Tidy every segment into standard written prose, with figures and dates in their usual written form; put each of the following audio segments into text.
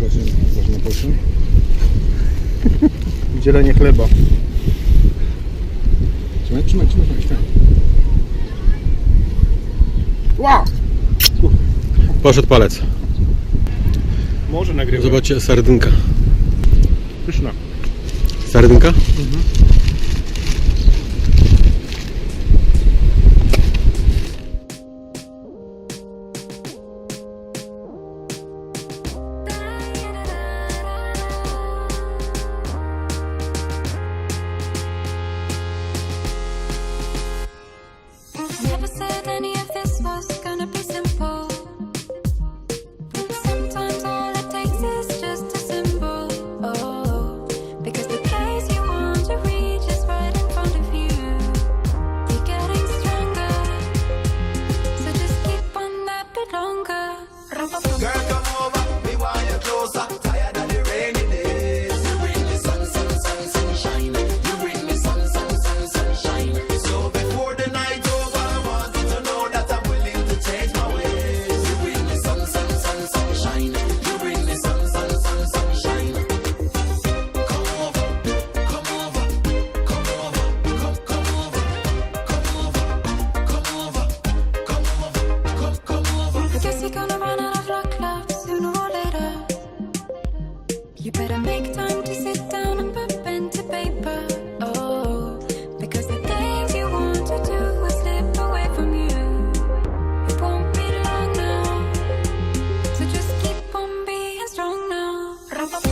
Ważna proszę. Dzielenie chleba. Trzymaj. Wow! Poszedł palec. Może nagrywać. Zobaczcie, sardynka. Pyszna. Sardynka? Never said any of this was gonna be simple, but sometimes all it takes is just a symbol. Oh, because the place you want to reach is right in front of you. You're getting stronger, so just keep on that bit longer. Girl, come over, me want you closer. Tired of the rainy days. You bring me sunshine. You bring me sunshine. So before the night over, I want you to know that I'm willing to change my ways. You bring me sunshine. You bring me sunshine. Come over, come over, come over, come over, come over, come over, come over, come over. I guess you're gonna run out of luck, love, sooner or later. You better make time to sit down and put pen to paper. Oh, because the things you want to do will slip away from you. It won't be long now, so just keep on being strong now.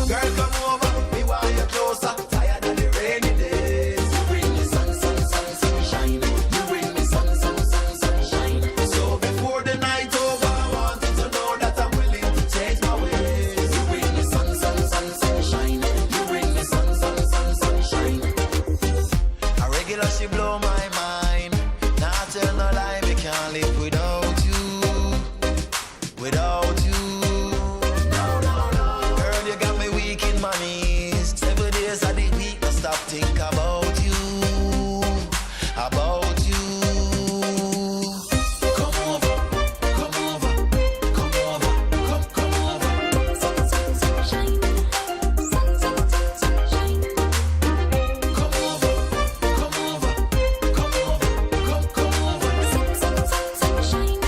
Girl, come over, me want you closer. Tired of the rainy days. You bring me sunshine. You bring me sunshine. So before the night over, I want you to know that I'm willing to change my ways. You bring me sunshine. You bring me sunshine. A regular she blow my mind. Not tell no lie, me can't live without you. Without you. Girl, you got me weak in my knees. 7 days of the week, I stop think about you. About you. Come over, come over, come over, come over. Sunshine, sunshine. Come over, come over, come over, come over. Sunshine.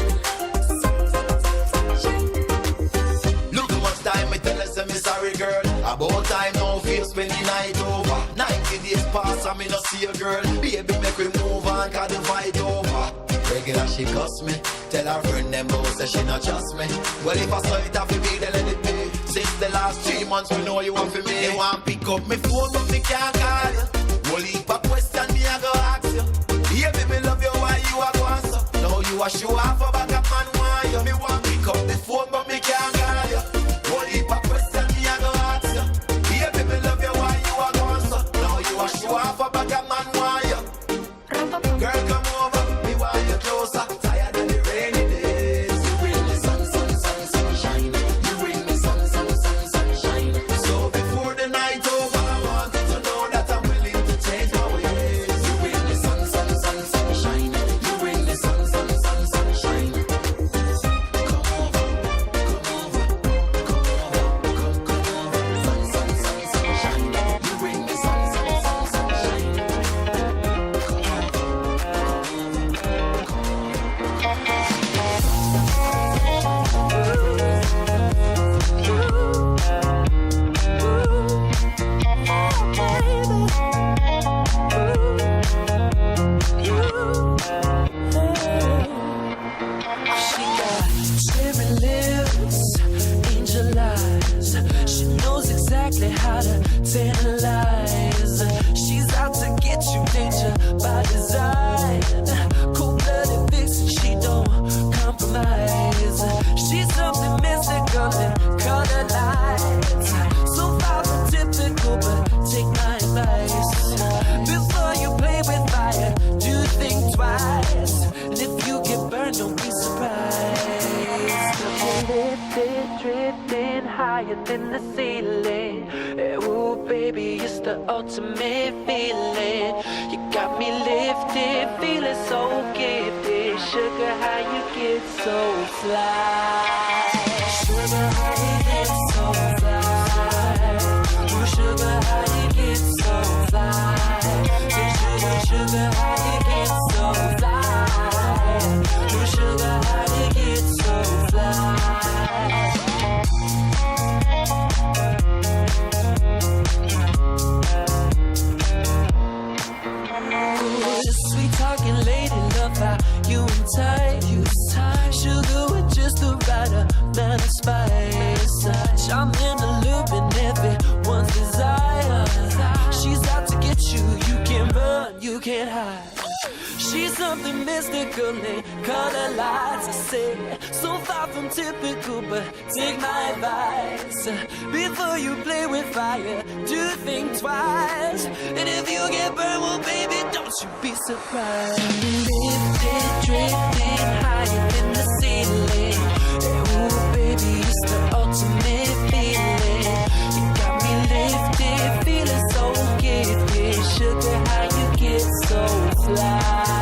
Look how much time me tell us me sorry girl. About time now feel spend the night over. 90 days pass and me no see a girl. Baby make we move on cause the fight over. Regular she cuss me. Tell her friend them both say she not trust me. Well if I saw it have to be then let it be. Since the last 3 months we know you want for me. You want pick up me phone but me can't call you. Well if a question me I go ask you. Yeah baby love you why you a go answer. Now you a show off a back up man want you. Me want pick up the phone but me can't call you. Well if a question me I go ask you. Yeah baby love you why you a go answer. Now you a show off a back up man want you. Girl come over, me want you closer. Tired of the rainy days. You bring me sunshine. You bring me sunshine. So before the night over, I want you to know that I'm willing to change my ways. You bring me sunshine. You bring me sunshine. Come over, come over, come over, come over. Sunshine. You bring me sunshine. She got cherry lips, angel eyes. She knows exactly how to tantalize. She's out to get you, danger by design. Cold-blooded vixen, she don't compromise. She's something mystical and colored lights. So far from typical, but take my advice. Before you play with fire, do think twice. And if you get burned, don't be surprised. Lifted, drifting higher than the ceiling. Ooh, baby, it's the ultimate feeling. You got me lifted, feeling so gifted. Sugar, how you get so fly? Sugar, how you get so fly? I'm in the loop in everyone's desire. She's out to get you, you can't run, you can't hide. She's something mystical in color lights, I say. So far from typical, but take my advice. Before you play with fire, do think twice. And if you get burned, well baby, don't you be surprised. Lifted, drifting higher than the ceiling. Ooh baby, it's the ultimate feeling. You got me lifted, feeling so gifted. Sugar, how you get so fly.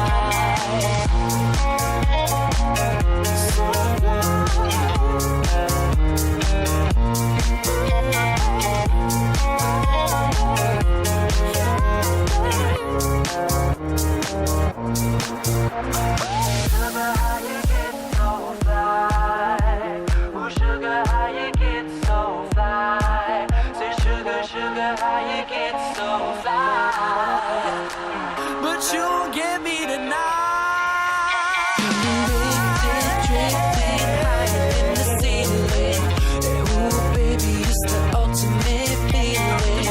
But you won't get me tonight. Lifted, drifting higher than the ceiling. Ooh, baby, it's the ultimate feeling.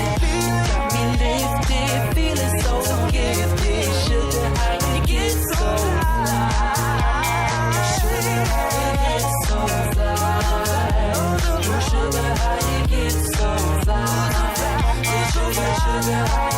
You got me lifted, feeling so gifted. Sugar, how you get so fly? Sugar, how you get so fly? Ooh, sugar, how you get so fly? Sugar, how